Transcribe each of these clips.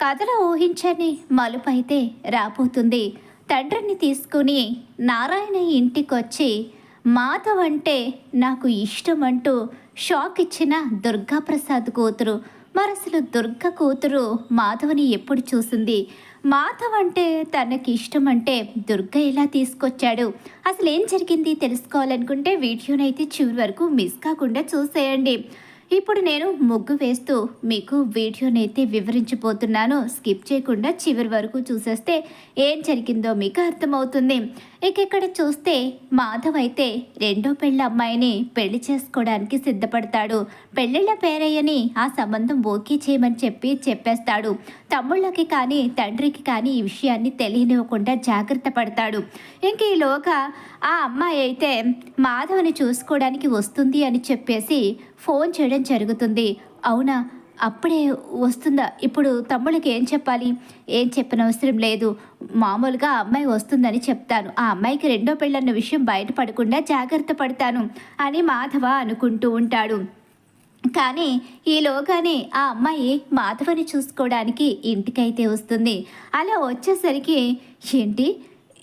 కథలో ఊహించని మలుపైతే రాబోతుంది. తండ్రిని తీసుకుని నారాయణ ఇంటికొచ్చి మాధవ్ అంటే నాకు ఇష్టం అంటూ షాక్ ఇచ్చిన దుర్గాప్రసాద్ కూతురు. మరసలు దుర్గ కూతురు మాధవ్ని ఎప్పుడు చూసింది? మాధవ్ అంటే తనకి ఇష్టం అంటే దుర్గ ఎలా తీసుకొచ్చాడు? అసలు ఏం జరిగింది తెలుసుకోవాలనుకుంటే వీడియోనైతే చివరి వరకు మిస్ కాకుండా చూసేయండి. ఇప్పుడు నేను ముగ్గు వేస్తూ మీకు వీడియోనైతే వివరించబోతున్నాను. స్కిప్ చేయకుండా చివరి వరకు చూసేస్తే ఏం జరిగిందో మీకు అర్థమవుతుంది. ఇక్కడ చూస్తే మాధవ్ అయితే రెండో పెళ్ళ అమ్మాయిని పెళ్లి చేసుకోవడానికి సిద్ధపడతాడు. పెళ్ళిళ్ళ పేరయ్యని ఆ సంబంధం ఓకే చేయమని చెప్పేస్తాడు. తమ్ముళ్ళకి కానీ తండ్రికి కానీ ఈ విషయాన్ని తెలియనివ్వకుండా జాగ్రత్త పడతాడు. ఈలోగా ఆ అమ్మాయి అయితే మాధవ్ని చూసుకోవడానికి వస్తుంది అని చెప్పేసి ఫోన్ చేయడం జరుగుతుంది. అవునా, అప్పుడే వస్తుందా? ఇప్పుడు తమ్ముళ్ళకి ఏం చెప్పాలి? ఏం చెప్పనవసరం లేదు, మామూలుగా అమ్మాయి వస్తుందని చెప్తాను. ఆ అమ్మాయికి రెండో పెళ్ళన్న విషయం బయటపడకుండా జాగ్రత్త పడతాను అని మాధవ అనుకుంటూ ఉంటాడు. కానీ ఈలోగానే ఆ అమ్మాయి మాధవని చూసుకోవడానికి ఇంటికైతే వస్తుంది. అలా వచ్చేసరికి ఏంటి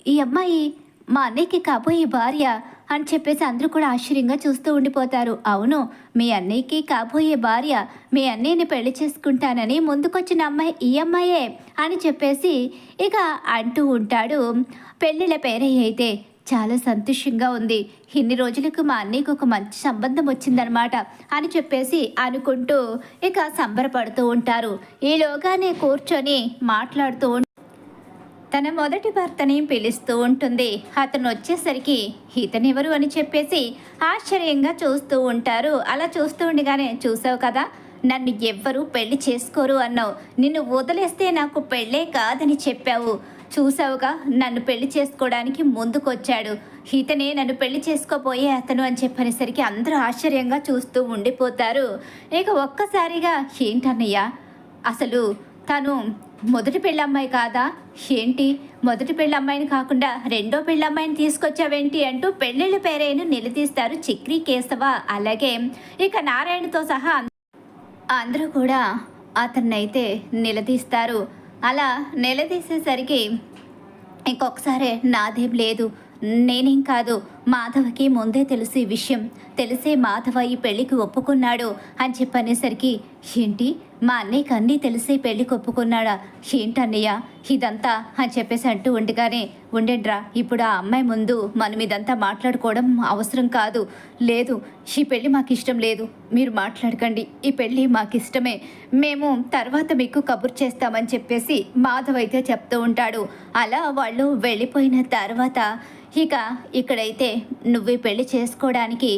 ఈ అమ్మాయి మా అన్నయ్యకి కాబోయే భార్య అని చెప్పేసి అందరూ కూడా ఆశ్చర్యంగా చూస్తూ ఉండిపోతారు. అవును, మీ అన్నయ్యకి కాబోయే భార్య, మీ అన్నయ్యని పెళ్లి చేసుకుంటానని ముందుకొచ్చిన అమ్మాయి ఈ అమ్మాయే అని చెప్పేసి ఇక అంటూ ఉంటాడు. పెళ్ళిళ్ళ పేరయ్య అయితే చాలా సంతోషంగా ఉంది, ఇన్ని రోజులకు మా అన్నయ్యకు ఒక మంచి సంబంధం వచ్చిందనమాట అని చెప్పేసి అనుకుంటూ ఇక సంబరపడుతూ ఉంటారు. ఈలోగానే కూర్చొని మాట్లాడుతూ తన మొదటి భర్తని పిలుస్తూ ఉంటుంది. అతను వచ్చేసరికి ఇతనెవరు అని చెప్పేసి ఆశ్చర్యంగా చూస్తూ ఉంటారు. అలా చూస్తూ ఉండగానే, చూసావు కదా, నన్ను ఎవ్వరూ పెళ్లి చేసుకోరు అన్నావు, నిన్ను వదిలేస్తే నాకు పెళ్ళే కాదని చెప్పావు, చూసావుగా నన్ను పెళ్లి చేసుకోవడానికి ముందుకొచ్చాడు, ఇతనే నన్ను పెళ్లి చేసుకోబోయే అతను అని చెప్పనేసరికి అందరూ ఆశ్చర్యంగా చూస్తూ ఉండిపోతారు. ఇక ఒక్కసారిగా ఏంటన్నయ్య, అసలు తను మొదటి పెళ్ళమ్మాయి కాదా ఏంటి? మొదటి పెళ్ళమ్మాయిని కాకుండా రెండో పెళ్ళమ్మాయిని తీసుకొచ్చావేంటి అంటూ పెళ్ళిళ్ళ పేరైన నిలదీస్తారు చక్రి, కేశవ, అలాగే ఇక నారాయణతో సహా అందరూ కూడా అతన్నైతే నిలదీస్తారు. అలా నిలదీసేసరికి ఇంకొకసారి నాదేం లేదు, నేనేం కాదు, మాధవకి ముందే తెలుసు ఈ విషయం, తెలిసే మాధవ ఈ పెళ్ళికి ఒప్పుకున్నాడు అని చెప్పనేసరికి ఏంటి మా అన్నయ్యకి అన్నీ తెలిసి పెళ్ళికి ఒప్పుకున్నాడా ఏంటన్నయ్య ఇదంతా అని చెప్పేసి అంటూ ఉండగానే, ఉండేడ్రా, ఇప్పుడు ఆ అమ్మాయి ముందు మనం ఇదంతా మాట్లాడుకోవడం అవసరం కాదు. లేదు, ఈ పెళ్ళి మాకు ఇష్టం లేదు, మీరు మాట్లాడకండి, ఈ పెళ్ళి మాకు ఇష్టమే, మేము తర్వాత మీకు కబుర్ చేస్తామని చెప్పేసి మాధవ్ అయితే చెప్తూ ఉంటాడు. అలా వాళ్ళు వెళ్ళిపోయిన తర్వాత ఇక ఇక్కడైతే నువ్వు పెళ్లి చేసుకోవడానికి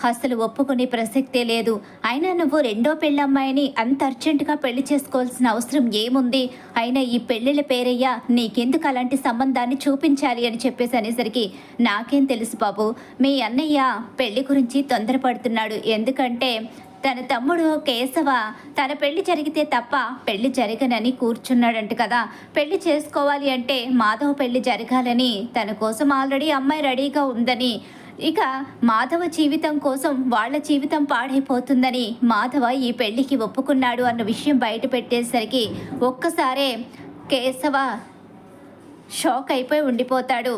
అసలు ఒప్పుకునే ప్రసక్తే లేదు, అయినా నువ్వు రెండో పెళ్ళమ్మాయిని అంత అర్జెంటుగా పెళ్లి చేసుకోవాల్సిన అవసరం ఏముంది? అయినా ఈ పెళ్ళిళ్ళ పేరయ్యా నీకెందుకు అలాంటి సంబంధాన్ని చూపించాలి అని చెప్పేసి అనేసరికి, నాకేం తెలుసు బాబు, మీ అన్నయ్య పెళ్లి గురించి తొందరపడుతున్నాడు, ఎందుకంటే తన తమ్ముడు కేశవ తన పెళ్లి జరిగితే తప్ప పెళ్లి జరగనని కూర్చున్నాడంట కదా, పెళ్లి చేసుకోవాలి అంటే మాధవ్ పెళ్లి జరగాలని తన కోసం ఆల్రెడీ అమ్మాయి రెడీగా ఉందని, ఇక మాధవ జీవితం కోసం వాళ్ళ జీవితం పాడైపోతుందని మాధవ ఈ పెళ్లికి ఒప్పుకున్నాడు అన్న విషయం బయట పెట్టేసరికి ఒక్కసారే కేశవ షాక్ అయిపోయి ఉండిపోతాడు.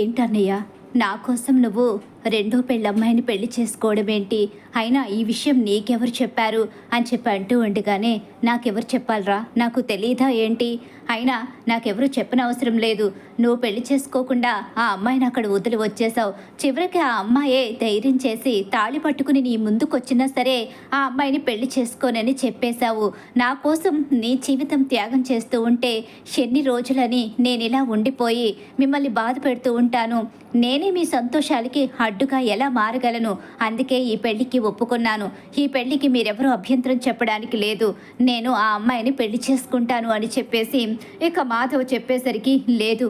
ఏంటన్నయ్య, నా కోసం నువ్వు రెండో పెళ్ళమ్మాయిని పెళ్లి చేసుకోవడం ఏంటి? అయినా ఈ విషయం నీకెవరు చెప్పారు అని చెప్పి అంటూ ఉండగానే, నాకెవరు చెప్పాలరా, నాకు తెలీదా ఏంటి? అయినా నాకెవరు చెప్పనవసరం లేదు, నువ్వు పెళ్లి చేసుకోకుండా ఆ అమ్మాయిని అక్కడ వదిలి వచ్చేసావు, చివరికి ఆ అమ్మాయే ధైర్యం చేసి తాళి పట్టుకుని నీ ముందుకొచ్చినా సరే ఆ అమ్మాయిని పెళ్లి చేసుకోనని చెప్పేశావు. నా కోసం నీ జీవితం త్యాగం చేస్తూ ఉంటే ఎన్ని రోజులని నేను ఇలా ఉండిపోయి మిమ్మల్ని బాధ పెడుతూ ఉంటాను, నేనే మీ సంతోషాలకి అడ్డుగా ఎలా మారగలను? అందుకే ఈ పెళ్లికి ఒప్పుకున్నాను, ఈ పెళ్లికి మీరెవరూ అభ్యంతరం చెప్పడానికి లేదు, నేను ఆ అమ్మాయిని పెళ్లి చేసుకుంటాను అని చెప్పేసి ఇక మాధవ్ చెప్పేసరికి, లేదు,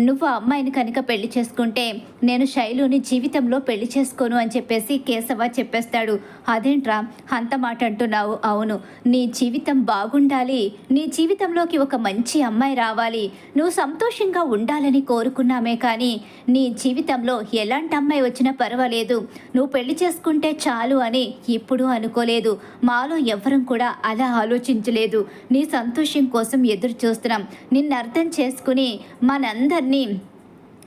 నువ్వు ఆ అమ్మాయిని కనుక పెళ్లి చేసుకుంటే నేను శైలుని జీవితంలో పెళ్లి చేసుకోను అని చెప్పేసి కేశవ చెప్పేస్తాడు. అదేంట్రా అంత మాట అంటున్నావు? అవును, నీ జీవితం బాగుండాలి, నీ జీవితంలోకి ఒక మంచి అమ్మాయి రావాలి, నువ్వు సంతోషంగా ఉండాలని కోరుకున్నామే కానీ నీ జీవితంలో ఎలాంటి అమ్మాయి వచ్చినా పర్వాలేదు, నువ్వు పెళ్లి చేసుకుంటే చాలు అని ఎప్పుడూ అనుకోలేదు. మాలో ఎవ్వరం కూడా అలా ఆలోచించలేదు. నీ సంతోషం కోసం ఎదురు చూస్తున్నాం. నిన్ను అర్థం చేసుకుని మనందరినీ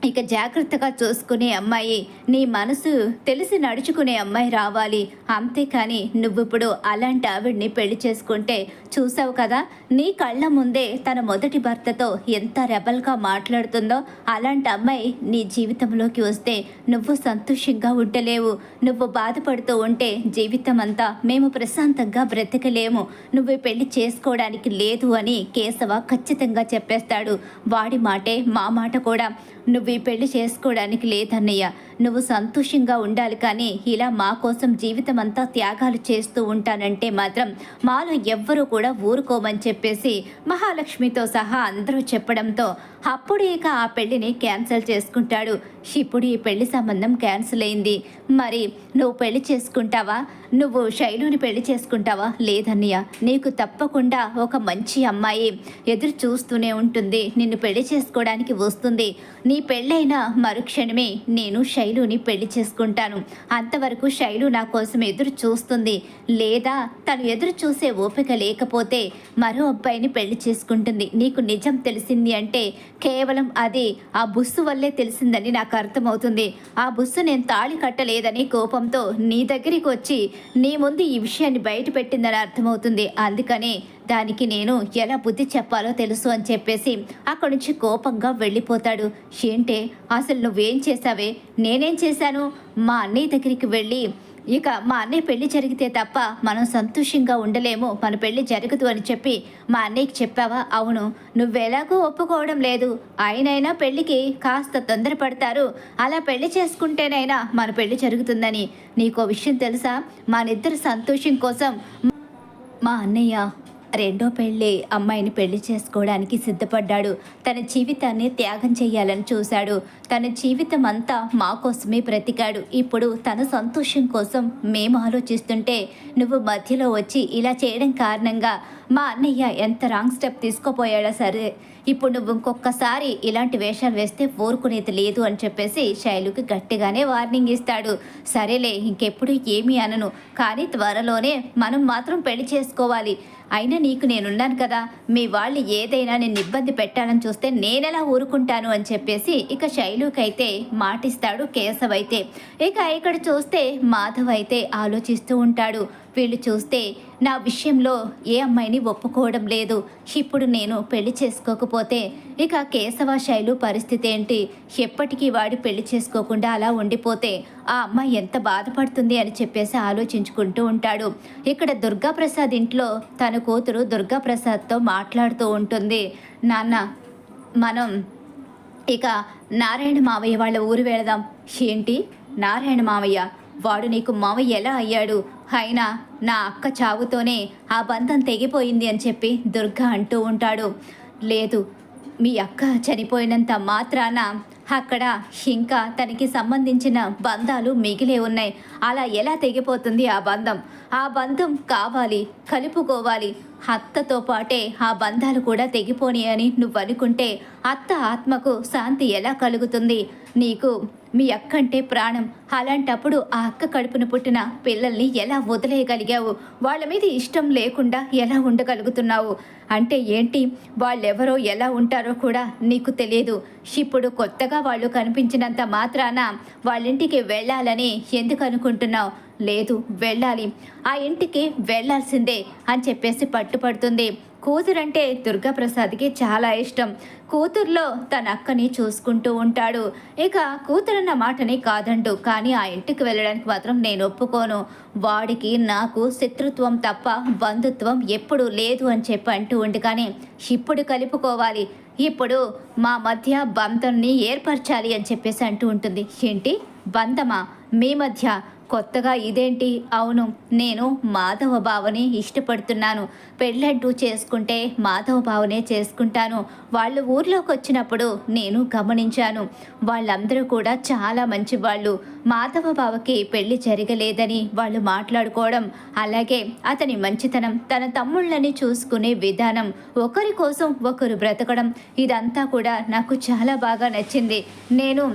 ఇక జాగ్రత్తగా చూసుకునే అమ్మాయి, నీ మనసు తెలిసి నడుచుకునే అమ్మాయి రావాలి. అంతేకాని నువ్విప్పుడు అలాంటి ఆవిడ్ని పెళ్లి చేసుకుంటే చూసావు కదా, నీ కళ్ళ ముందే తన మొదటి భర్తతో ఎంత రెబల్గా మాట్లాడుతుందో. అలాంటి అమ్మాయి నీ జీవితంలోకి వస్తే నువ్వు సంతోషంగా ఉండలేవు. నువ్వు బాధపడుతూ ఉంటే జీవితం అంతా మేము ప్రశాంతంగా బ్రతకలేము. నువ్వు పెళ్లి చేసుకోవడానికి లేదు అని కేశవ ఖచ్చితంగా చెప్పేస్తాడు. వాడి మాటే మా మాట కూడా. నువ్వు ఈ పెళ్లి చేసుకోవడానికి లేదన్నయ్య. నువ్వు సంతోషంగా ఉండాలి, కానీ ఇలా మా కోసం జీవితం అంతా త్యాగాలు చేస్తూ ఉంటానంటే మాత్రం మాలో ఎవ్వరూ కూడా ఊరుకోమని చెప్పేసి మహాలక్ష్మితో సహా అందరూ చెప్పడంతో అప్పుడు ఇక ఆ పెళ్లిని క్యాన్సిల్ చేసుకుంటాడు. ఇప్పుడు ఈ పెళ్లి సంబంధం క్యాన్సిల్ అయింది. మరి నువ్వు పెళ్లి చేసుకుంటావా? నువ్వు శైలుని పెళ్లి చేసుకుంటావా? లేదన్నయ్య, నీకు తప్పకుండా ఒక మంచి అమ్మాయి ఎదురు చూస్తూనే ఉంటుంది, నిన్ను పెళ్లి చేసుకోవడానికి వస్తుంది. నీ పెళ్ళైన మరుక్షణమే నేను శైలుని పెళ్లి చేసుకుంటాను. అంతవరకు శైలు నా కోసం ఎదురు చూస్తుంది. లేదా తను ఎదురు చూసే ఓపిక లేకపోతే మరో అబ్బాయిని పెళ్లి చేసుకుంటుంది. నీకు నిజం తెలిసింది అంటే కేవలం అది ఆ బుస్సు వల్లే తెలిసిందని నాకు అర్థమవుతుంది. ఆ బుస్సు నేను తాళి కట్టలేదని కోపంతో నీ దగ్గరికి వచ్చి నీ ముందు ఈ విషయాన్ని బయట పెట్టిందని అర్థమవుతుంది. అందుకని దానికి నేను ఎలా బుద్ధి చెప్పాలో తెలుసు అని చెప్పేసి అక్కడి నుంచి కోపంగా వెళ్ళిపోతాడు. ఏంటే అసలు నువ్వేం చేశావే? నేనేం చేశాను? మా అన్నయ్య దగ్గరికి వెళ్ళి ఇక మా అన్నయ్య పెళ్లి జరిగితే తప్ప మనం సంతోషంగా ఉండలేము, మన పెళ్లి జరగదు అని చెప్పి మా అన్నయ్యకి చెప్పావా? అవును. నువ్వెలాగో ఒప్పుకోవడం లేదు. ఆయనైనా పెళ్లికి కాస్త తొందరపడతారు. అలా పెళ్లి చేసుకుంటేనైనా మన పెళ్లి జరుగుతుందని. నీకో విషయం తెలుసా? మనిద్దరి సంతోషం కోసం మా అన్నయ్య రెండో పెళ్ళి అమ్మాయిని పెళ్లి చేసుకోవడానికి సిద్ధపడ్డాడు. తన జీవితాన్ని త్యాగం చేయాలని చూశాడు. తన జీవితం అంతా మా కోసమే బ్రతికాడు. ఇప్పుడు తన సంతోషం కోసం మేము ఆలోచిస్తుంటే నువ్వు మధ్యలో వచ్చి ఇలా చేయడం కారణంగా మా అన్నయ్య ఎంత రాంగ్ స్టెప్ తీసుకోపోయాడో సరే. ఇప్పుడు నువ్వు ఇంకొకసారి ఇలాంటి వేషాలు వేస్తే ఊరుకునేది లేదు అని చెప్పేసి శైలుకి గట్టిగానే వార్నింగ్ ఇస్తాడు. సరేలే, ఇంకెప్పుడు ఏమీ అనను, కానీ త్వరలోనే మనం మాత్రం పెళ్లి చేసుకోవాలి. అయినా నీకు నేనున్నాను కదా, మీ వాళ్ళు ఏదైనా నిన్ను ఇబ్బంది పెట్టాలని చూస్తే నేనెలా ఊరుకుంటాను అని చెప్పేసి ఇక శైలుకైతే మాటిస్తాడు కేశవ్ అయితే. ఇక ఇక్కడ చూస్తే మాధవ్ అయితే ఆలోచిస్తూ ఉంటాడు. వీళ్ళు చూస్తే నా విషయంలో ఏ అమ్మాయిని ఒప్పుకోవడం లేదు. ఇప్పుడు నేను పెళ్లి చేసుకోకపోతే ఇక కేశవ శైలు పరిస్థితి ఏంటి? ఎప్పటికీ వాడి పెళ్లి చేసుకోకుండా అలా ఉండిపోతే ఆ అమ్మాయి ఎంత బాధపడుతుంది అని చెప్పేసి ఆలోచించుకుంటూ ఉంటాడు. ఇక్కడ దుర్గాప్రసాద్ ఇంట్లో తన కూతురు దుర్గాప్రసాద్తో మాట్లాడుతూ ఉంటుంది. నాన్న, మనం ఇక నారాయణ మావయ్య వాళ్ళ ఊరు వెళదాం. ఏంటి నారాయణ మావయ్య? వాడు నీకు మావయ్య ఎలా అయ్యాడు? అయినా నా అక్క చావుతోనే ఆ బంధం తెగిపోయింది అని చెప్పి దుర్గా అంటూ ఉంటాడు. లేదు, మీ అక్క చనిపోయినంత మాత్రాన అక్కడ ఇంకా తనకి సంబంధించిన బంధాలు మిగిలే ఉన్నాయి. అలా ఎలా తెగిపోతుంది ఆ బంధం? ఆ బంధం కావాలి, కలుపుకోవాలి. అత్తతో పాటే ఆ బంధాలు కూడా తెగిపోని అని నువ్వు అనుకుంటే అత్త ఆత్మకు శాంతి ఎలా కలుగుతుంది? నీకు మీ అక్క అంటే ప్రాణం. అలాంటప్పుడు ఆ అక్క కడుపున పుట్టిన పిల్లల్ని ఎలా వదిలేయగలిగావు? వాళ్ళ మీద ఇష్టం లేకుండా ఎలా ఉండగలుగుతున్నావు? అంటే ఏంటి? వాళ్ళెవరో ఎలా ఉంటారో కూడా నీకు తెలియదు. ఇప్పుడు కొత్తగా వాళ్ళు కనిపించినంత మాత్రాన వాళ్ళింటికి వెళ్ళాలని ఎందుకు అనుకుంటున్నావు? లేదు, వెళ్ళాలి, ఆ ఇంటికి వెళ్ళాల్సిందే అని చెప్పేసి పట్టుపడుతుంది. కూతురంటే దుర్గాప్రసాద్కి చాలా ఇష్టం. కూతుర్లో తన అక్కని చూసుకుంటూ ఉంటాడు. ఇక కూతురన్న మాటని కాదండు, కానీ ఆ ఇంటికి వెళ్ళడానికి మాత్రం నేను ఒప్పుకోను. వాడికి నాకు శత్రుత్వం తప్ప బంధుత్వం ఎప్పుడూ లేదు అని చెప్పి అంటూ ఉండి, కానీ ఇప్పుడు కలుపుకోవాలి, ఇప్పుడు మా మధ్య బంధాన్ని ఏర్పరచాలి అని చెప్పేసి అంటూ ఉంటుంది. ఏంటి బంధమా మీ మధ్య? కొత్తగా ఇదేంటి? అవును, నేను మాధవ బావని ఇష్టపడుతున్నాను. పెళ్ళంటూ చేసుకుంటే మాధవ బావనే చేసుకుంటాను. వాళ్ళు ఊర్లోకి వచ్చినప్పుడు నేను గమనించాను. వాళ్ళందరూ కూడా చాలా మంచి వాళ్ళు. మాధవ బావకి పెళ్లి జరగలేదని వాళ్ళు మాట్లాడుకోవడం, అలాగే అతని మంచితనం, తన తమ్ముళ్ళని చూసుకునే విధానం, ఒకరి కోసం ఒకరు బ్రతకడం, ఇదంతా కూడా నాకు చాలా బాగా నచ్చింది. నేను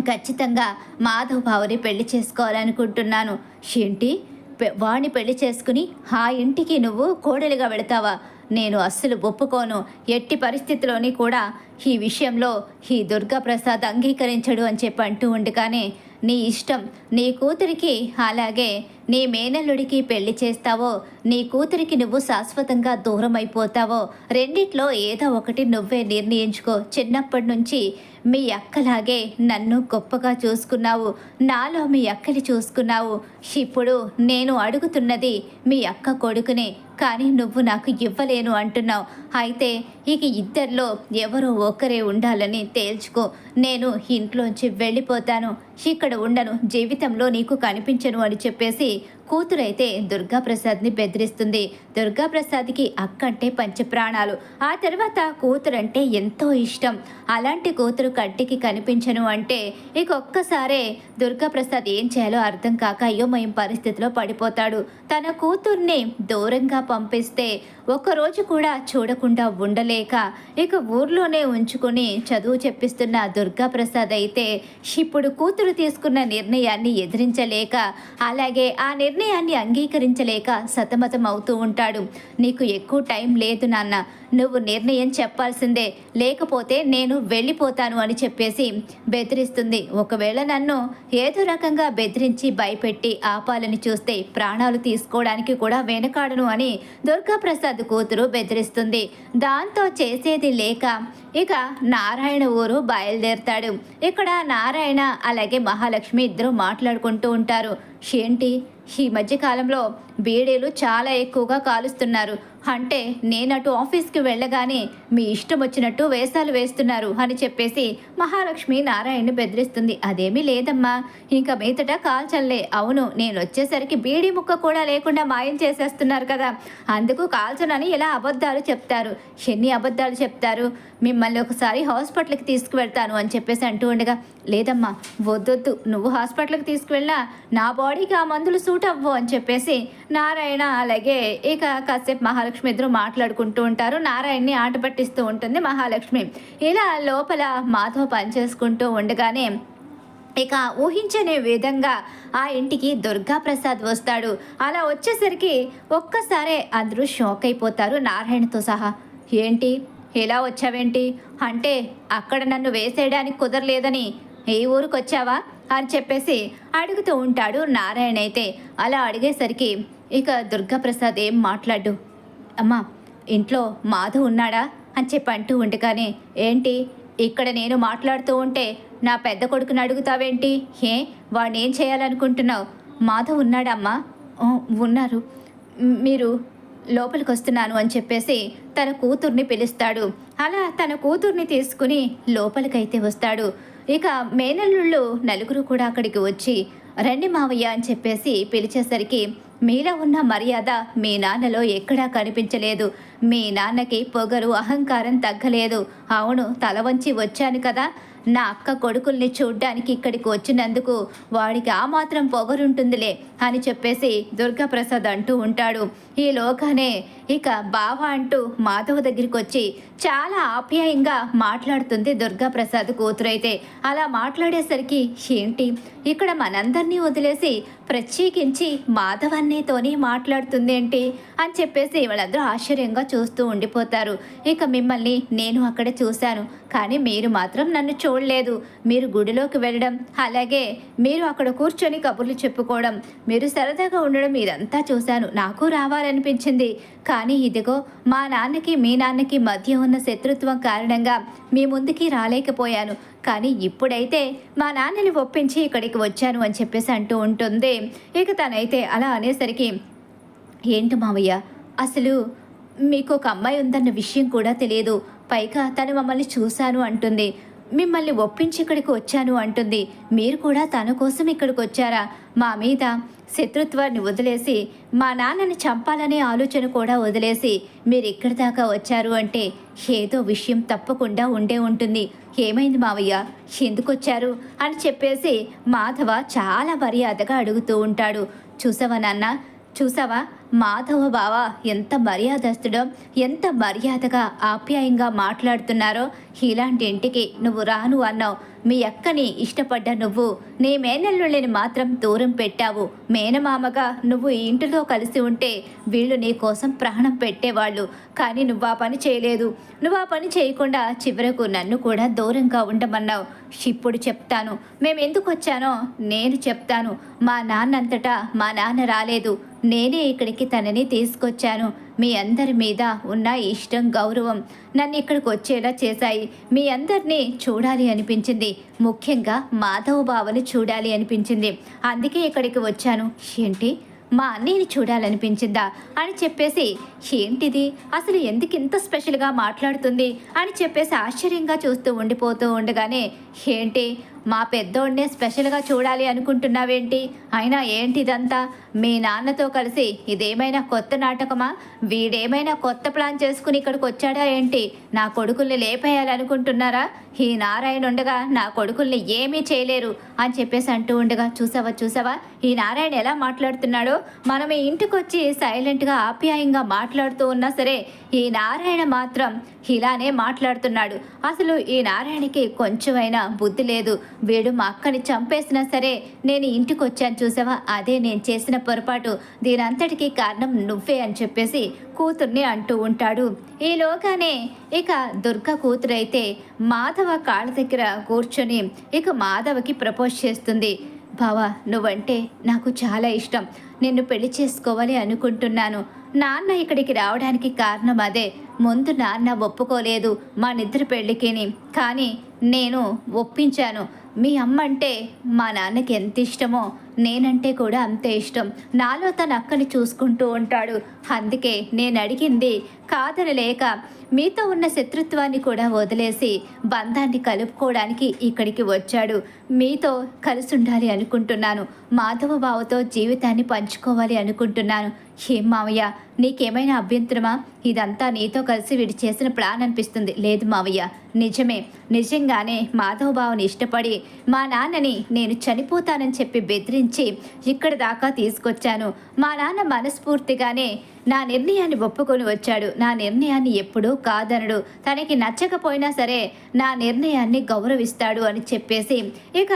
ఖచ్చితంగా మాధవ్ బావని పెళ్లి చేసుకోవాలనుకుంటున్నాను. ఏంటి? వాణ్ణి పెళ్లి చేసుకుని ఆ ఇంటికి నువ్వు కోడలిగా వెళతావా? నేను అస్సలు ఒప్పుకోను. ఎట్టి పరిస్థితిలోని కూడా ఈ విషయంలో ఈ దుర్గాప్రసాద్ అంగీకరించడు అని చెప్పి అంటూ ఉండగానే, నీ ఇష్టం. నీ కూతురికి అలాగే నీ మేనల్లుడికి పెళ్లి చేస్తావో, నీ కూతురికి నువ్వు శాశ్వతంగా దూరం అయిపోతావో, రెండిట్లో ఏదో ఒకటి నువ్వే నిర్ణయించుకో. చిన్నప్పటి నుంచి మీ అక్కలాగే నన్ను గొప్పగా చూసుకున్నావు, నాలో మీ అక్కని చూసుకున్నావు. ఇప్పుడు నేను అడుగుతున్నది మీ అక్క కొడుకునే, కానీ నువ్వు నాకు ఇవ్వలేను అంటున్నావు. అయితే ఇక ఇద్దరిలో ఎవరో ఒకరే ఉండాలని తేల్చుకో. నేను ఇంట్లోంచి వెళ్ళిపోతాను, ఇక్కడ ఉండను, జీవితంలో నీకు కనిపించను అని చెప్పేసి కూతురైతే దుర్గాప్రసాద్ని బెదిరిస్తుంది. దుర్గాప్రసాద్కి అక్క అంటే పంచప్రాణాలు. ఆ తర్వాత కూతురంటే ఎంతో ఇష్టం. అలాంటి కూతురు కంటికి కనిపించను అంటే ఇక ఒక్కసారే దుర్గాప్రసాద్ ఏం చేయాలో అర్థం కాక అయోమయం పరిస్థితిలో పడిపోతాడు. తన కూతుర్ని దూరంగా పంపిస్తే ఒక్కరోజు కూడా చూడకుండా ఉండలేక ఇక ఊర్లోనే ఉంచుకొని చదువు చెప్పిస్తున్న దుర్గాప్రసాద్ అయితే ఇప్పుడు కూతురు తీసుకున్న నిర్ణయాన్ని ఎదిరించలేక, అలాగే ఆ నిర్ణయాన్ని అంగీకరించలేక సతమతం అవుతూ ఉంటాడు. నీకు ఎక్కువ టైం లేదు నాన్న, నువ్వు నిర్ణయం చెప్పాల్సిందే, లేకపోతే నేను వెళ్ళిపోతాను అని చెప్పేసి బెదిరిస్తుంది. ఒకవేళ నన్ను ఏదో రకంగా బెదిరించి భయపెట్టి ఆపాలని చూస్తే ప్రాణాలు తీసుకోవడానికి కూడా వెనకాడను అని దుర్గాప్రసాద్ కూతురు బెదిరిస్తుంది. దాంతో చేసేది లేక ఇక నారాయణ ఊరు బయలుదేరుతాడు. ఇక్కడ నారాయణ అలాగే మహాలక్ష్మి ఇద్దరు మాట్లాడుకుంటూ ఉంటారు. ఏంటి ఈ మధ్యకాలంలో బీడీలు చాలా ఎక్కువగా కాలుస్తున్నారు, అంటే నేనటు ఆఫీస్కి వెళ్ళగానే మీ ఇష్టం వచ్చినట్టు వేషాలు వేస్తున్నారు అని చెప్పేసి మహాలక్ష్మి నారాయణని బెదిరిస్తుంది. అదేమీ లేదమ్మా, ఇంకా మీదట కాల్చల్లే. అవును, నేను వచ్చేసరికి బీడీ ముక్క కూడా లేకుండా మాయం చేసేస్తున్నారు కదా, అందుకు కాల్చనని ఇలా అబద్ధాలు చెప్తారు. ఎన్ని అబద్ధాలు చెప్తారు? మిమ్మల్ని ఒకసారి హాస్పిటల్కి తీసుకువెళ్తాను అని చెప్పేసి అంటూ ఉండగా, లేదమ్మా వద్దొద్దు, నువ్వు హాస్పిటల్కి తీసుకువెళ్ళినా నా బాడీకి ఆ మందులు సూట్ అవ్వు అని చెప్పేసి నారాయణ అలాగే ఇక కాసేపు మహాలక్ష్మి ఇద్దరు మాట్లాడుకుంటూ ఉంటారు. నారాయణని ఆట పట్టిస్తూ ఉంటుంది మహాలక్ష్మి. ఇలా లోపల మాధవ్ పనిచేసుకుంటూ ఉండగానే ఇక ఊహించనే విధంగా ఆ ఇంటికి దుర్గాప్రసాద్ వస్తాడు. అలా వచ్చేసరికి ఒక్కసారే అందరూ షాక్ అయిపోతారు, నారాయణతో సహా. ఏంటి ఎలా వచ్చావేంటి? అంటే అక్కడ నన్ను వేసేయడానికి కుదరలేదని ఏ ఊరికి వచ్చావా అని చెప్పేసి అడుగుతూ ఉంటాడు నారాయణ. అయితే అలా అడిగేసరికి ఇక దుర్గాప్రసాద్ ఏం మాట్లాడు. అమ్మా ఇంట్లో మాధవ్ ఉన్నాడా అని చెప్పి అంటూ ఉండగానే, ఏంటి ఇక్కడ నేను మాట్లాడుతూ ఉంటే నా పెద్ద కొడుకుని అడుగుతావేంటి? వాడిని ఏం చేయాలనుకుంటున్నావు? మాధవ్ ఉన్నాడమ్మా. ఉన్నారు, మీరు లోపలికి వస్తున్నాను అని చెప్పేసి తన కూతుర్ని పిలుస్తాడు. అలా తన కూతుర్ని తీసుకుని లోపలికైతే వస్తాడు. ఇక మేనల్లుళ్ళు నలుగురు కూడా అక్కడికి వచ్చి, రండి మావయ్య అని చెప్పేసి పిలిచేసరికి, మీలో ఉన్న మర్యాద మీ నాన్నలో ఎక్కడా కనిపించలేదు. మీ నాన్నకి పొగరు అహంకారం తగ్గలేదు. అవును, తల వంచి వచ్చాను కదా, నా అక్క కొడుకుల్ని చూడ్డానికి ఇక్కడికి వచ్చినందుకు వాడికి ఆ మాత్రం పొగరుంటుందిలే అని చెప్పేసి దుర్గాప్రసాద్ అంటూ ఉంటాడు. ఈలోగానే ఇక బావ అంటూ మాధవ్ దగ్గరికి వచ్చి చాలా ఆప్యాయంగా మాట్లాడుతుంది దుర్గాప్రసాద్ కూతురైతే. అలా మాట్లాడేసరికి, ఏంటి ఇక్కడ మనందరినీ వదిలేసి ప్రత్యేకించి మాధవన్నీతోని మాట్లాడుతుందేంటి అని చెప్పేసి వాళ్ళందరూ ఆశ్చర్యంగా చూస్తూ ఉండిపోతారు. ఇక మిమ్మల్ని నేను అక్కడ చూశాను, కానీ మీరు మాత్రం నన్ను చూడలేదు. మీరు గుడిలోకి వెళ్ళడం, అలాగే మీరు అక్కడ కూర్చొని కబుర్లు చెప్పుకోవడం, మీరు సరదాగా ఉండడం ఇదంతా చూశాను. నాకు రావాలనిపించింది, కానీ ఇదిగో మా నాన్నకి మీ నాన్నకి మధ్య ఉన్న శత్రుత్వం కారణంగా మీ ముందుకి రాలేకపోయాను. కానీ ఇప్పుడైతే మా నాన్నని ఒప్పించి ఇక్కడికి వచ్చాను అని చెప్పేసి అంటూ ఉంటుంది. ఇక తనైతే అలా అనేసరికి, ఏంటి మావయ్య అసలు మీకు ఒక అమ్మాయి ఉందన్న విషయం కూడా తెలియదు, పైగా తను మమ్మల్ని చూశాను అంటుంది, మిమ్మల్ని ఒప్పించి ఇక్కడికి వచ్చాను అంటుంది, మీరు కూడా తన కోసం ఇక్కడికి వచ్చారా? మా మీద శత్రుత్వాన్ని వదిలేసి మా నాన్నని చంపాలనే ఆలోచన కూడా వదిలేసి మీరు ఇక్కడి దాకా వచ్చారు అంటే ఏదో విషయం తప్పకుండా ఉండే ఉంటుంది. ఏమైంది మావయ్య, ఎందుకు వచ్చారు అని చెప్పేసి మాధవ చాలా మర్యాదగా అడుగుతూ ఉంటాడు. చూసావా నాన్న, చూసావా మాధవ బావ ఎంత మర్యాదస్తుడో, ఎంత మర్యాదగా ఆప్యాయంగా మాట్లాడుతున్నారో. ఇలాంటి ఇంటికి నువ్వు రాను అన్నావు, మీ అక్కని ఇష్టపడ్డ నువ్వు నీ మేనల్లుళ్ళని మాత్రం దూరం పెట్టావు. మేనమామగా నువ్వు ఈ ఇంటిలో కలిసి ఉంటే వీళ్ళు నీ కోసం ప్రాణం పెట్టేవాళ్ళు. కానీ నువ్వు ఆ పని చేయలేదు. నువ్వు ఆ పని చేయకుండా చివరకు నన్ను కూడా దూరంగా ఉండమన్నావు. ఇప్పుడు చెప్తాను మేము ఎందుకు వచ్చానో నేను చెప్తాను. మా నాన్నంతటా మా నాన్న రాలేదు. నేనే ఇక్కడికి తనని తీసుకొచ్చాను. మీ అందరి మీద ఉన్న ఇష్టం, గౌరవం నన్ను ఇక్కడికి వచ్చేలా చేశాయి. మీ అందరినీ చూడాలి అనిపించింది. ముఖ్యంగా మాధవ్ బావని చూడాలి అనిపించింది. అందుకే ఇక్కడికి వచ్చాను. ఏంటి, మా అన్నయ్యని చూడాలనిపించిందా అని చెప్పేసి, ఏంటిది అసలు ఎందుకు ఇంత స్పెషల్గా మాట్లాడుతుంది అని చెప్పేసి ఆశ్చర్యంగా చూస్తూ ఉండిపోతూ ఉండగానే, ఏంటి మా పెద్దోడినే స్పెషల్గా చూడాలి అనుకుంటున్నావేంటి? అయినా ఏంటిదంతా? మీ నాన్నతో కలిసి ఇదేమైనా కొత్త నాటకమా? వీడేమైనా కొత్త ప్లాన్ చేసుకుని ఇక్కడికి వచ్చాడా ఏంటి? నా కొడుకుల్ని లేపేయాలనుకుంటున్నారా? ఈ నారాయణ ఉండగా నా కొడుకుల్ని ఏమీ చేయలేరు అని చెప్పేసి అంటూ ఉండగా, చూసావా ఈ నారాయణ ఎలా మాట్లాడుతున్నాడో? మనం ఈ ఇంటికి వచ్చి సైలెంట్గా ఆప్యాయంగా మాట్లాడుతూ ఉన్నా సరే ఈ నారాయణ మాత్రం ఇలానే మాట్లాడుతున్నాడు. అసలు ఈ నారాయణకి కొంచెమైనా బుద్ధి లేదు. వీడు మా అక్కని చంపేసినా సరే నేను ఇంటికి వచ్చాను చూసావా, అదే నేను చేసిన పొరపాటు. దీనంతటికీ కారణం నువ్వే అని చెప్పేసి కూతుర్ని అంటూ ఉంటాడు. ఈలోగానే ఇక దుర్గ కూతురైతే మాధవ కాళ్ళ దగ్గర కూర్చొని ఇక మాధవకి ప్రపోజ్ చేస్తుంది. బావా, నువ్వంటే నాకు చాలా ఇష్టం. నిన్ను పెళ్లి చేసుకోవాలి అనుకుంటున్నాను. నాన్న ఇక్కడికి రావడానికి కారణం అదే. ముందు నాన్న ఒప్పుకోలేదు మా నిద్ర పెళ్ళికిని, కానీ నేను ఒప్పించాను. మీ అమ్మ అంటే మా నాన్నకి ఎంత ఇష్టమో నేనంటే కూడా అంతే ఇష్టం. నాలో తన అక్కని చూసుకుంటూ ఉంటాడు. అందుకే నేను అడిగింది కాదనలేక మీతో ఉన్న శత్రుత్వాన్ని కూడా వదిలేసి బంధాన్ని కలుపుకోవడానికి ఇక్కడికి వచ్చాడు. మీతో కలిసి ఉండాలి అనుకుంటున్నాను. మాధవ బావతో జీవితాన్ని పంచుకోవాలి అనుకుంటున్నాను. ఏం మావయ్య, నీకేమైనా అభ్యంతరమా? ఇదంతా నీతో కలిసి వీడు చేసిన ప్లాన్ అనిపిస్తుంది. లేదు మావయ్య, నిజంగానే మాధవ బావని ఇష్టపడి మా నాన్నని నేను చనిపోతానని చెప్పి బెదిరించి ఇక్కడి దాకా తీసుకొచ్చాను. మా నాన్న మనస్ఫూర్తిగానే నా నిర్ణయాన్ని ఒప్పుకొని వచ్చాడు. నా నిర్ణయాన్ని ఎప్పుడూ కాదనడు. తనకి నచ్చకపోయినా సరే నా నిర్ణయాన్ని గౌరవిస్తాడు అని చెప్పేసి ఇక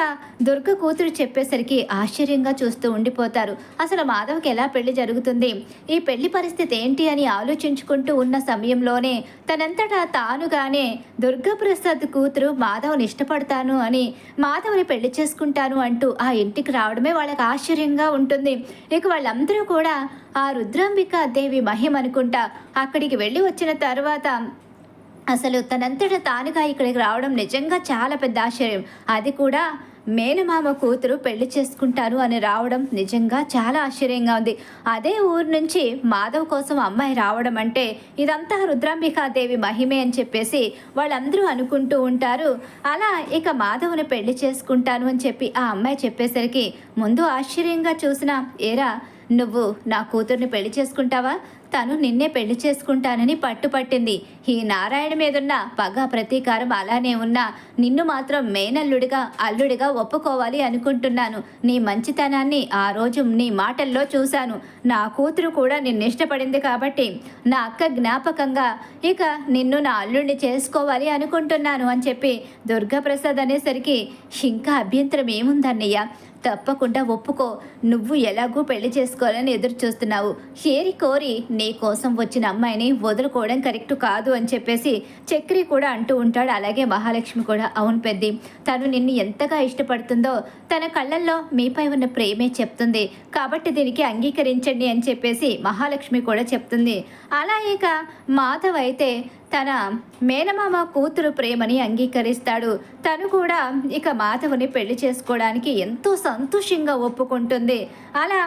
దుర్గ కూతురు చెప్పేసరికి ఆశ్చర్యంగా చూస్తూ ఉండిపోతారు. అసలు మాధవ్కి ఎలా పెళ్లి జరుగుతుంది, ఈ పెళ్లి పరిస్థితి ఏంటి అని ఆలోచించుకుంటూ ఉన్న సమయంలోనే తనంతటా తానుగానే దుర్గాప్రసాద్ కూతురు మాధవ్ని ఇష్టపడతాను అని మాధవ్ని పెళ్లి చేసుకుంటాను అంటూ ఆ ఇంటికి రావడమే వాళ్ళకి ఆశ్చర్యంగా ఉంటుంది. ఇక వాళ్ళందరూ కూడా ఆ రుద్రాంబికా దేవి మహిమ అనుకుంటా అక్కడికి వెళ్ళి వచ్చిన తర్వాత అసలు తనంతటా తానుగా ఇక్కడికి రావడం నిజంగా చాలా పెద్ద ఆశ్చర్యం. అది కూడా మేనమామ కూతురు పెళ్లి చేసుకుంటారు అని రావడం నిజంగా చాలా ఆశ్చర్యంగా ఉంది. అదే ఊరు నుంచి మాధవ్ కోసం అమ్మాయి రావడం అంటే ఇదంతా రుద్రాంబికాదేవి మహిమే అని చెప్పేసి వాళ్ళందరూ అనుకుంటూ ఉంటారు. అలా ఇక మాధవ్ని పెళ్లి చేసుకుంటాను అని చెప్పి ఆ అమ్మాయి చెప్పేసరికి ముందు ఆశ్చర్యంగా చూసిన, ఏరా నువ్వు నా కూతుర్ని పెళ్లి చేసుకుంటావా? తను నిన్నే పెళ్లి చేసుకుంటానని పట్టుపట్టింది. ఈ నారాయణ మీదున్న పగ ప్రతీకారం అలానే ఉన్నా నిన్ను మాత్రం మేనల్లుడిగా అల్లుడిగా ఒప్పుకోవాలి అనుకుంటున్నాను. నీ మంచితనాన్ని ఆ రోజు నీ మాటల్లో చూశాను. నా కూతురు కూడా నిన్ను ఇష్టపడింది కాబట్టి నా అక్క జ్ఞాపకంగా ఇక నిన్ను నా అల్లుడిని చేసుకోవాలి అనుకుంటున్నాను అని చెప్పి దుర్గాప్రసాద్ అనేసరికి ఇంకా అభ్యంతరం ఏముందన్నయ్య, తప్పకుండా ఒప్పుకో. నువ్వు ఎలాగూ పెళ్లి చేసుకోవాలని ఎదురు చూస్తున్నావు. ఏరి కోరి నీ కోసం వచ్చిన అమ్మాయిని వదులుకోవడం కరెక్ట్ కాదు అని చెప్పేసి చక్రి కూడా అంటూ ఉంటాడు. అలాగే మహాలక్ష్మి కూడా, అవును పెద్ది, తను నిన్ను ఎంతగా ఇష్టపడుతుందో తన కళ్ళల్లో మీపై ఉన్న ప్రేమే చెప్తుంది. కాబట్టి దీనికి అంగీకరించండి అని చెప్పేసి మహాలక్ష్మి కూడా చెప్తుంది. అలా ఇక మాధవ్ అయితే తన మేనమామ కూతురు ప్రేమని అంగీకరిస్తాడు. తను కూడా ఇక మాధవుని పెళ్లి చేసుకోవడానికి ఎంతో సంతోషంగా ఒప్పుకుంటుంది. అలా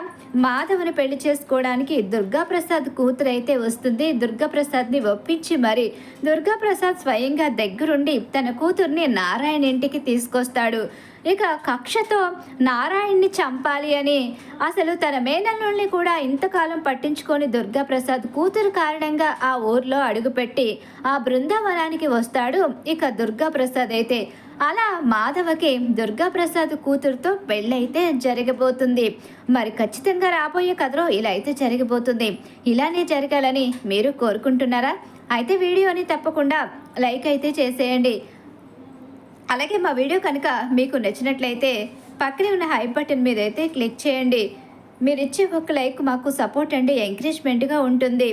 మాధవుని పెళ్లి చేసుకోవడానికి దుర్గాప్రసాద్ కూతురు అయితే వస్తుంది. దుర్గాప్రసాద్ని ఒప్పించి మరి దుర్గాప్రసాద్ స్వయంగా దగ్గరుండి తన కూతుర్ని నారాయణ ఇంటికి తీసుకొస్తాడు. ఇక కక్షతో నారాయణ్ని చంపాలి అని అసలు తన మేనల్లుల్ని కూడా ఇంతకాలం పట్టించుకొని దుర్గాప్రసాద్ కూతురు కారణంగా ఆ ఊర్లో అడుగుపెట్టి ఆ బృందావనానికి వస్తాడు ఇక దుర్గాప్రసాద్ అయితే. అలా మాధవకి దుర్గాప్రసాద్ కూతురుతో పెళ్ళైతే జరగబోతుంది. మరి ఖచ్చితంగా రాబోయే కథలో ఇలా అయితే జరగబోతుంది. ఇలానే జరగాలని మీరు కోరుకుంటున్నారా? అయితే వీడియోని తప్పకుండా లైక్ అయితే చేసేయండి. అలాగే మా వీడియో కనుక మీకు నచ్చినట్లయితే పక్కనే ఉన్న హైప్ బటన్ మీద అయితే క్లిక్ చేయండి. మీరిచ్చే ఒక లైక్ మాకు సపోర్ట్ అండి, ఎంకరేజ్మెంట్గా ఉంటుంది.